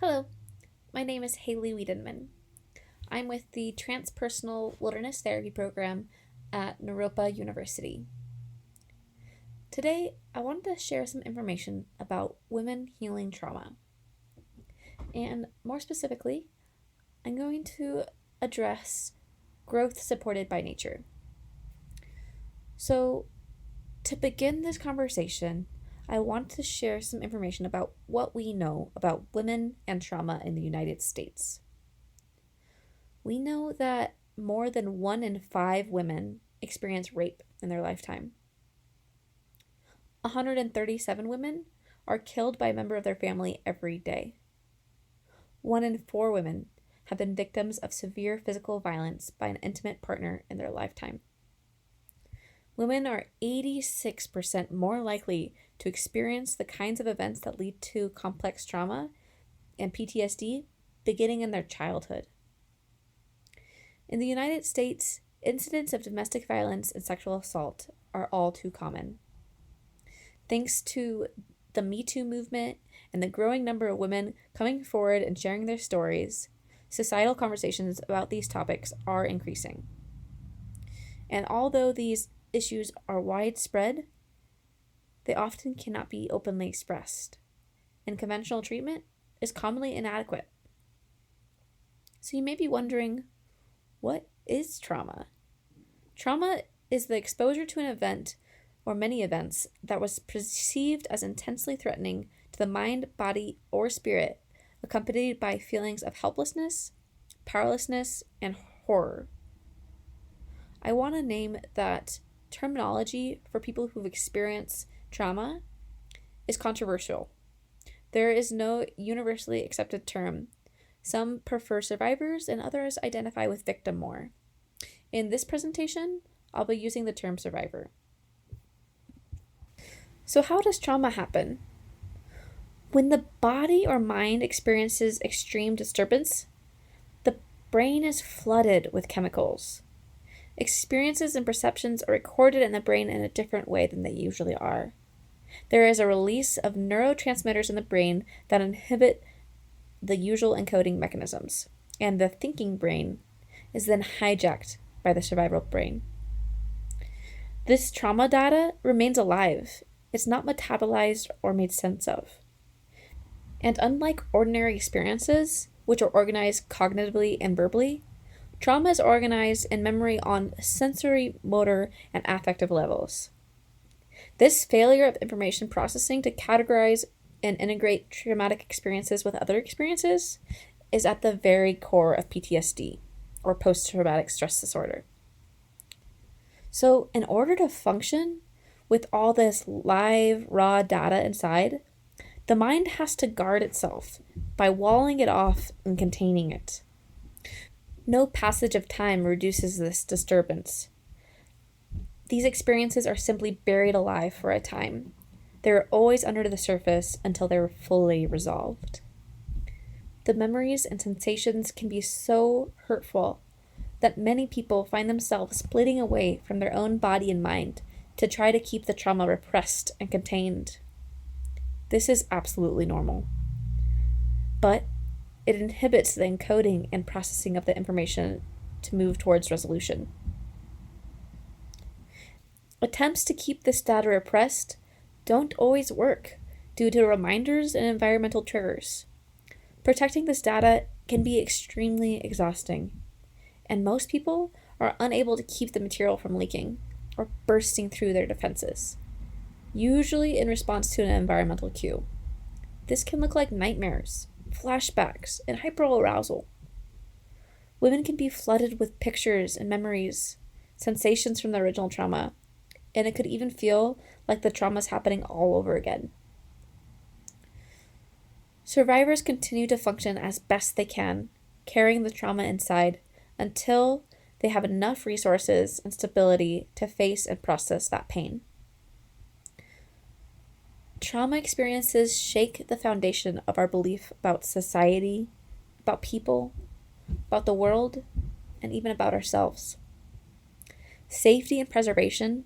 Hello, my name is Haley Wiedenman. I'm with the Transpersonal Wilderness Therapy Program at Naropa University. Today, I wanted to share some information about women healing trauma. And more specifically, I'm going to address growth supported by nature. So, to begin this conversation, I want to share some information about what we know about women and trauma in the United States. We know that more than 1 in 5 women experience rape in their lifetime. 137 women are killed by a member of their family every day. 1 in 4 women have been victims of severe physical violence by an intimate partner in their lifetime. Women are 86% more likely to experience the kinds of events that lead to complex trauma and PTSD beginning in their childhood. In the United States, incidents of domestic violence and sexual assault are all too common. Thanks to the Me Too movement and the growing number of women coming forward and sharing their stories, societal conversations about these topics are increasing. And although these issues are widespread, they often cannot be openly expressed, and conventional treatment is commonly inadequate. So you may be wondering, what is trauma? Trauma is the exposure to an event or many events that was perceived as intensely threatening to the mind, body, or spirit, accompanied by feelings of helplessness, powerlessness, and horror. I want to name that terminology for people who've experienced trauma is controversial. There is no universally accepted term. Some prefer survivors and others identify with victim more. In this presentation, I'll be using the term survivor. So how does trauma happen? When the body or mind experiences extreme disturbance, the brain is flooded with chemicals. Experiences and perceptions are recorded in the brain in a different way than they usually are. There is a release of neurotransmitters in the brain that inhibit the usual encoding mechanisms, and the thinking brain is then hijacked by the survival brain. This trauma data remains alive. It's not metabolized or made sense of. And unlike ordinary experiences, which are organized cognitively and verbally, trauma is organized in memory on sensory, motor, and affective levels. This failure of information processing to categorize and integrate traumatic experiences with other experiences is at the very core of PTSD, or post-traumatic stress disorder. So, in order to function with all this live, raw data inside, the mind has to guard itself by walling it off and containing it. No passage of time reduces this disturbance. These experiences are simply buried alive for a time. They're always under the surface until they're fully resolved. The memories and sensations can be so hurtful that many people find themselves splitting away from their own body and mind to try to keep the trauma repressed and contained. This is absolutely normal. But it inhibits the encoding and processing of the information to move towards resolution. Attempts to keep this data repressed don't always work due to reminders and environmental triggers. Protecting this data can be extremely exhausting, and most people are unable to keep the material from leaking or bursting through their defenses, usually in response to an environmental cue. This can look like nightmares, flashbacks, and hyperarousal. Women can be flooded with pictures and memories, sensations from the original trauma, and it could even feel like the trauma is happening all over again. Survivors continue to function as best they can, carrying the trauma inside until they have enough resources and stability to face and process that pain. Trauma experiences shake the foundation of our belief about society, about people, about the world, and even about ourselves. Safety and preservation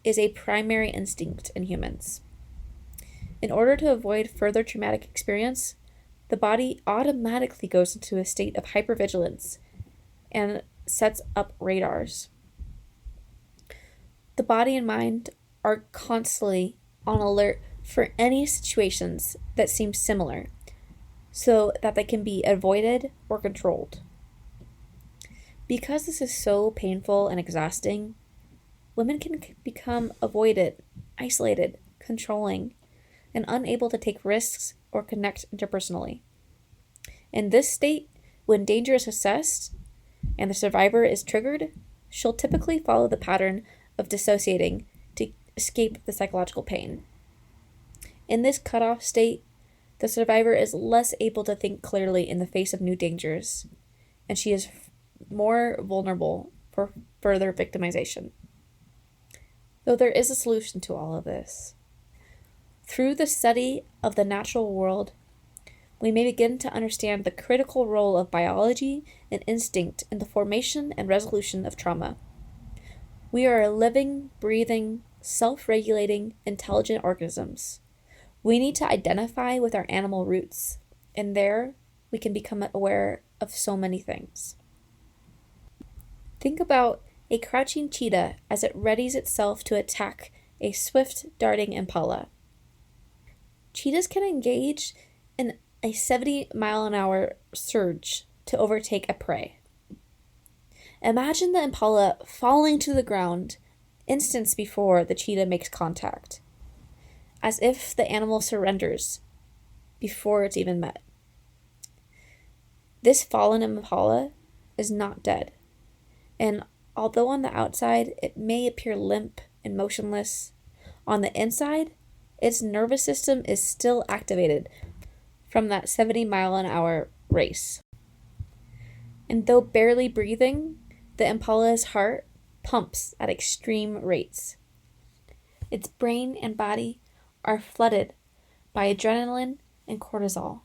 is a primary instinct in humans. In order to avoid further traumatic experience, the body automatically goes into a state of hypervigilance and sets up radars. The body and mind are constantly on alert for any situations that seem similar so that they can be avoided or controlled. Because this is so painful and exhausting, women can become avoided, isolated, controlling, and unable to take risks or connect interpersonally. In this state, when danger is assessed and the survivor is triggered, she'll typically follow the pattern of dissociating to escape the psychological pain. In this cutoff state, the survivor is less able to think clearly in the face of new dangers, and she is more vulnerable for further victimization. Though there is a solution to all of this. Through the study of the natural world, we may begin to understand the critical role of biology and instinct in the formation and resolution of trauma. We are living, breathing, self-regulating, intelligent organisms. We need to identify with our animal roots, and there we can become aware of so many things. Think about a crouching cheetah as it readies itself to attack a swift darting impala. Cheetahs can engage in a 70-mile-an-hour surge to overtake a prey. Imagine the impala falling to the ground instants before the cheetah makes contact, as if the animal surrenders before it's even met. This fallen impala is not dead, and although on the outside it may appear limp and motionless, on the inside, its nervous system is still activated from that 70-mile-an-hour race. And though barely breathing, the impala's heart pumps at extreme rates. Its brain and body are flooded by adrenaline and cortisol,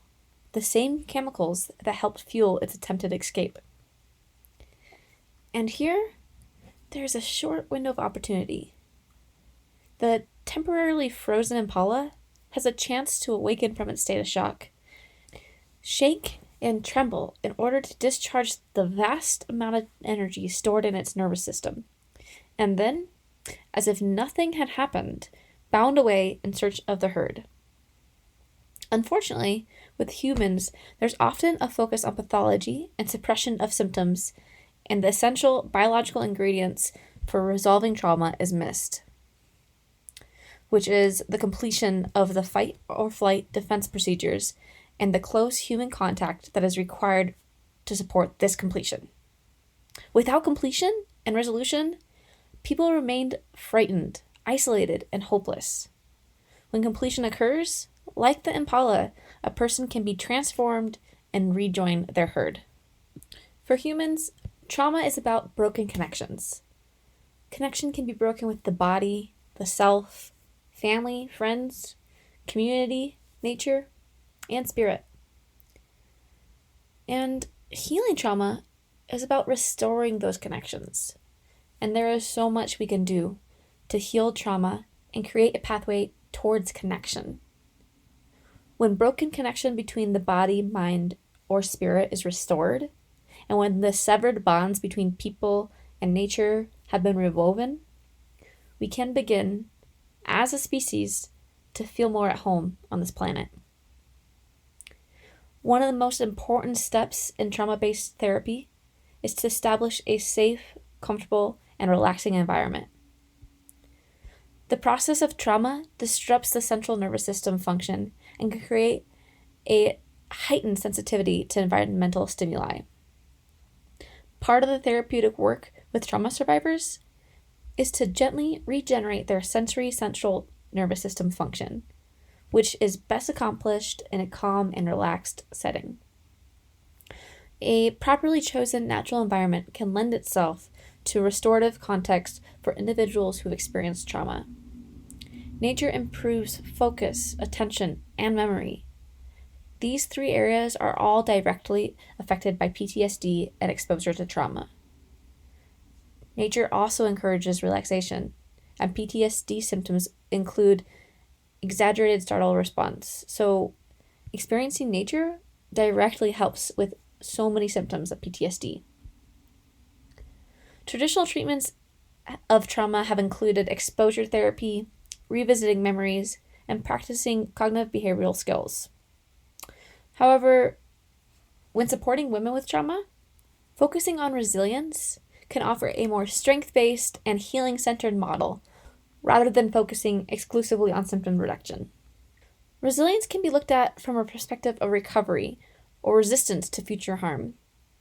the same chemicals that helped fuel its attempted escape. And here, there's a short window of opportunity. The temporarily frozen impala has a chance to awaken from its state of shock, shake and tremble in order to discharge the vast amount of energy stored in its nervous system, and then, as if nothing had happened, bound away in search of the herd. Unfortunately, with humans, there's often a focus on pathology and suppression of symptoms, and the essential biological ingredients for resolving trauma is missed, which is the completion of the fight or flight defense procedures and the close human contact that is required to support this completion. Without completion and resolution, people remained frightened, isolated, and hopeless. When completion occurs, like the impala, a person can be transformed and rejoin their herd. For humans, trauma is about broken connections. Connection can be broken with the body, the self, family, friends, community, nature, and spirit. And healing trauma is about restoring those connections. And there is so much we can do to heal trauma and create a pathway towards connection. When broken connection between the body, mind, or spirit is restored, and when the severed bonds between people and nature have been rewoven, we can begin, as a species, to feel more at home on this planet. One of the most important steps in trauma-based therapy is to establish a safe, comfortable, and relaxing environment. The process of trauma disrupts the central nervous system function and can create a heightened sensitivity to environmental stimuli. Part of the therapeutic work with trauma survivors is to gently regenerate their sensory central nervous system function, which is best accomplished in a calm and relaxed setting. A properly chosen natural environment can lend itself to restorative context for individuals who've experienced trauma. Nature improves focus, attention, and memory. These three areas are all directly affected by PTSD and exposure to trauma. Nature also encourages relaxation, and PTSD symptoms include exaggerated startle response. So, experiencing nature directly helps with so many symptoms of PTSD. Traditional treatments of trauma have included exposure therapy, revisiting memories, and practicing cognitive behavioral skills. However, when supporting women with trauma, focusing on resilience can offer a more strength-based and healing-centered model rather than focusing exclusively on symptom reduction. Resilience can be looked at from a perspective of recovery or resistance to future harm.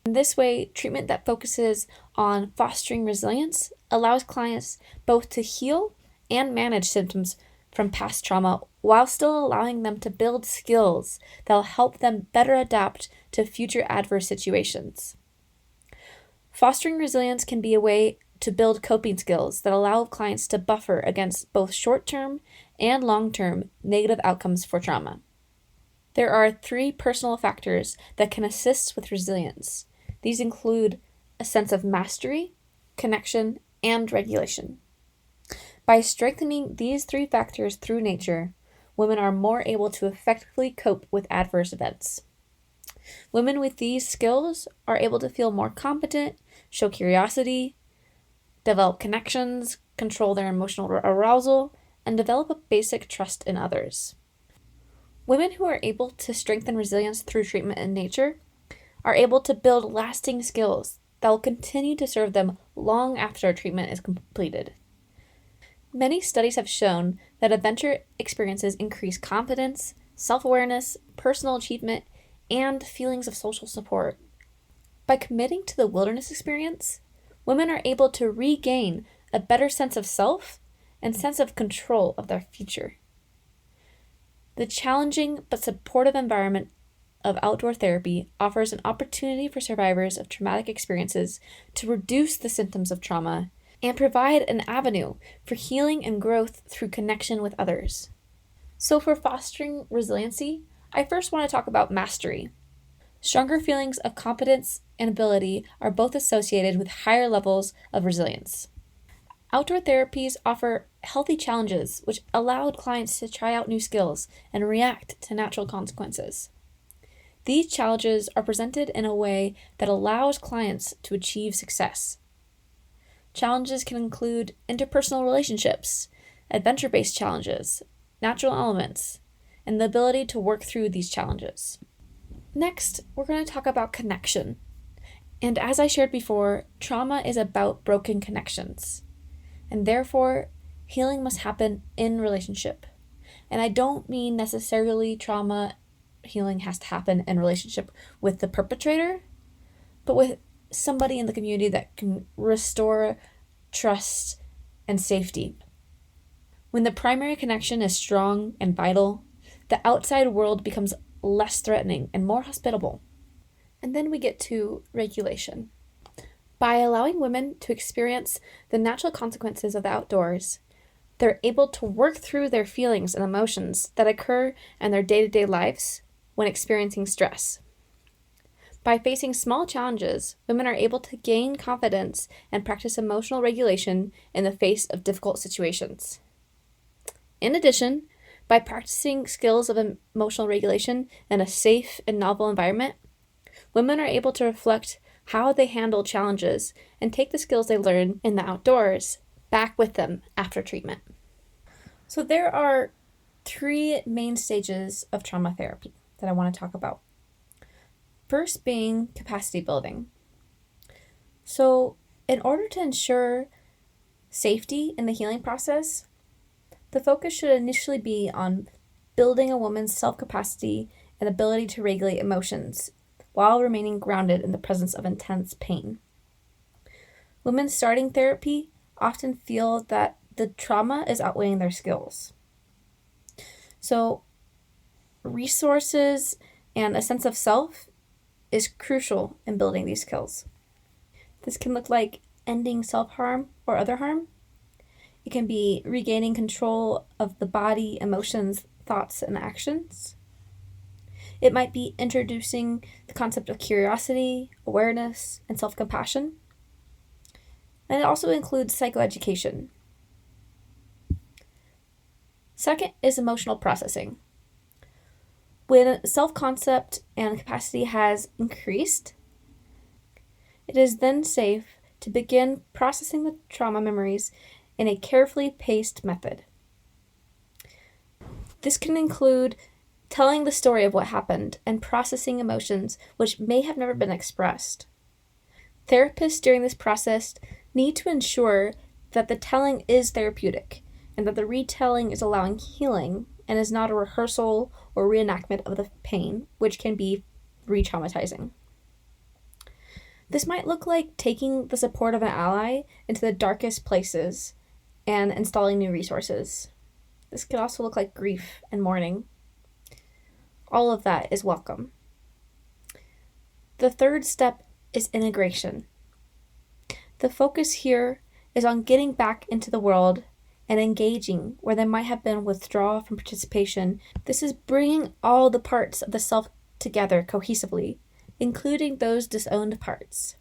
In this way, treatment that focuses on fostering resilience allows clients both to heal and manage symptoms from past trauma while still allowing them to build skills that will help them better adapt to future adverse situations. Fostering resilience can be a way to build coping skills that allow clients to buffer against both short-term and long-term negative outcomes for trauma. There are 3 personal factors that can assist with resilience. These include a sense of mastery, connection, and regulation. By strengthening these 3 factors through nature, women are more able to effectively cope with adverse events. Women with these skills are able to feel more competent, show curiosity, develop connections, control their emotional arousal, and develop a basic trust in others. Women who are able to strengthen resilience through treatment in nature are able to build lasting skills that will continue to serve them long after treatment is completed. Many studies have shown that adventure experiences increase confidence, self-awareness, personal achievement, and feelings of social support. By committing to the wilderness experience, women are able to regain a better sense of self and sense of control of their future. The challenging but supportive environment of outdoor therapy offers an opportunity for survivors of traumatic experiences to reduce the symptoms of trauma and provide an avenue for healing and growth through connection with others. So for fostering resiliency, I first want to talk about mastery. Stronger feelings of competence and ability are both associated with higher levels of resilience. Outdoor therapies offer healthy challenges which allow clients to try out new skills and react to natural consequences. These challenges are presented in a way that allows clients to achieve success. Challenges can include interpersonal relationships, adventure-based challenges, natural elements, and the ability to work through these challenges. Next, we're going to talk about connection. And as I shared before, trauma is about broken connections. And therefore, healing must happen in relationship. And I don't mean necessarily trauma healing has to happen in relationship with the perpetrator, but with somebody in the community that can restore trust and safety. When the primary connection is strong and vital, the outside world becomes less threatening and more hospitable. And then we get to regulation. By allowing women to experience the natural consequences of the outdoors, they're able to work through their feelings and emotions that occur in their day-to-day lives when experiencing stress. By facing small challenges, women are able to gain confidence and practice emotional regulation in the face of difficult situations. In addition, by practicing skills of emotional regulation in a safe and novel environment, women are able to reflect how they handle challenges and take the skills they learn in the outdoors back with them after treatment. So there are 3 main stages of trauma therapy that I want to talk about. First being capacity building. So in order to ensure safety in the healing process, the focus should initially be on building a woman's self-capacity and ability to regulate emotions while remaining grounded in the presence of intense pain. Women starting therapy often feel that the trauma is outweighing their skills. So resources and a sense of self is crucial in building these skills. This can look like ending self-harm or other harm. It can be regaining control of the body, emotions, thoughts, and actions. It might be introducing the concept of curiosity, awareness, and self-compassion. And it also includes psychoeducation. Second is emotional processing. When self-concept and capacity has increased, it is then safe to begin processing the trauma memories in a carefully paced method. This can include telling the story of what happened and processing emotions which may have never been expressed. Therapists during this process need to ensure that the telling is therapeutic and that the retelling is allowing healing and is not a rehearsal or reenactment of the pain, which can be re-traumatizing. This might look like taking the support of an ally into the darkest places and installing new resources. This could also look like grief and mourning. All of that is welcome. The third step is integration. The focus here is on getting back into the world and engaging where there might have been withdrawal from participation. This is bringing all the parts of the self together cohesively, including those disowned parts.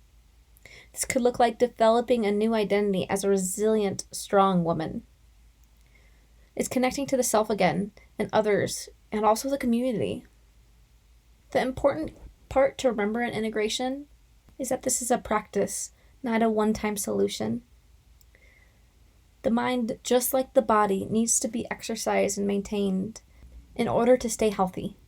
This could look like developing a new identity as a resilient, strong woman. It's connecting to the self again and others, and also the community. The important part to remember in integration is that this is a practice, not a one-time solution. The mind, just like the body, needs to be exercised and maintained in order to stay healthy.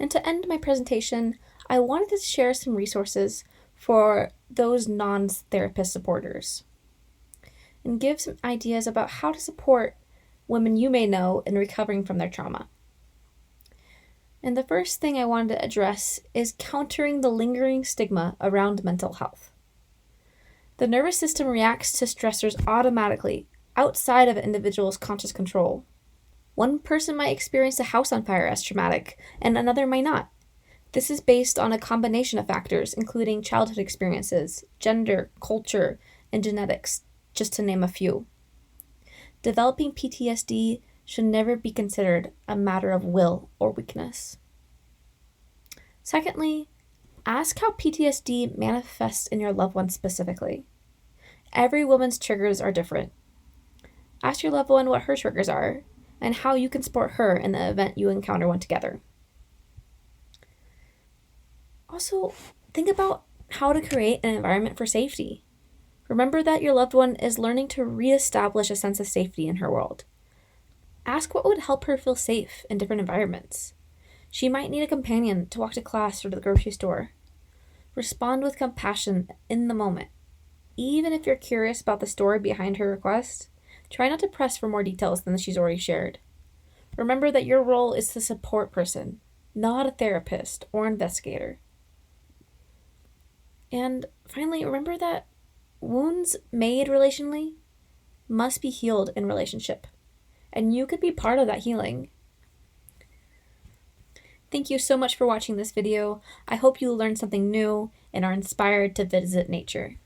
And to end my presentation, I wanted to share some resources for those non-therapist supporters and give some ideas about how to support women you may know in recovering from their trauma. And the first thing I wanted to address is countering the lingering stigma around mental health. The nervous system reacts to stressors automatically, outside of an individual's conscious control. One person might experience a house on fire as traumatic, and another might not. This is based on a combination of factors, including childhood experiences, gender, culture, and genetics, just to name a few. Developing PTSD should never be considered a matter of will or weakness. Secondly, ask how PTSD manifests in your loved one specifically. Every woman's triggers are different. Ask your loved one what her triggers are and how you can support her in the event you encounter one together. Also, think about how to create an environment for safety. Remember that your loved one is learning to reestablish a sense of safety in her world. Ask what would help her feel safe in different environments. She might need a companion to walk to class or to the grocery store. Respond with compassion in the moment. Even if you're curious about the story behind her request, try not to press for more details than she's already shared. Remember that your role is the support person, not a therapist or investigator. And finally, remember that wounds made relationally must be healed in relationship, and you could be part of that healing. Thank you so much for watching this video. I hope you learned something new and are inspired to visit nature.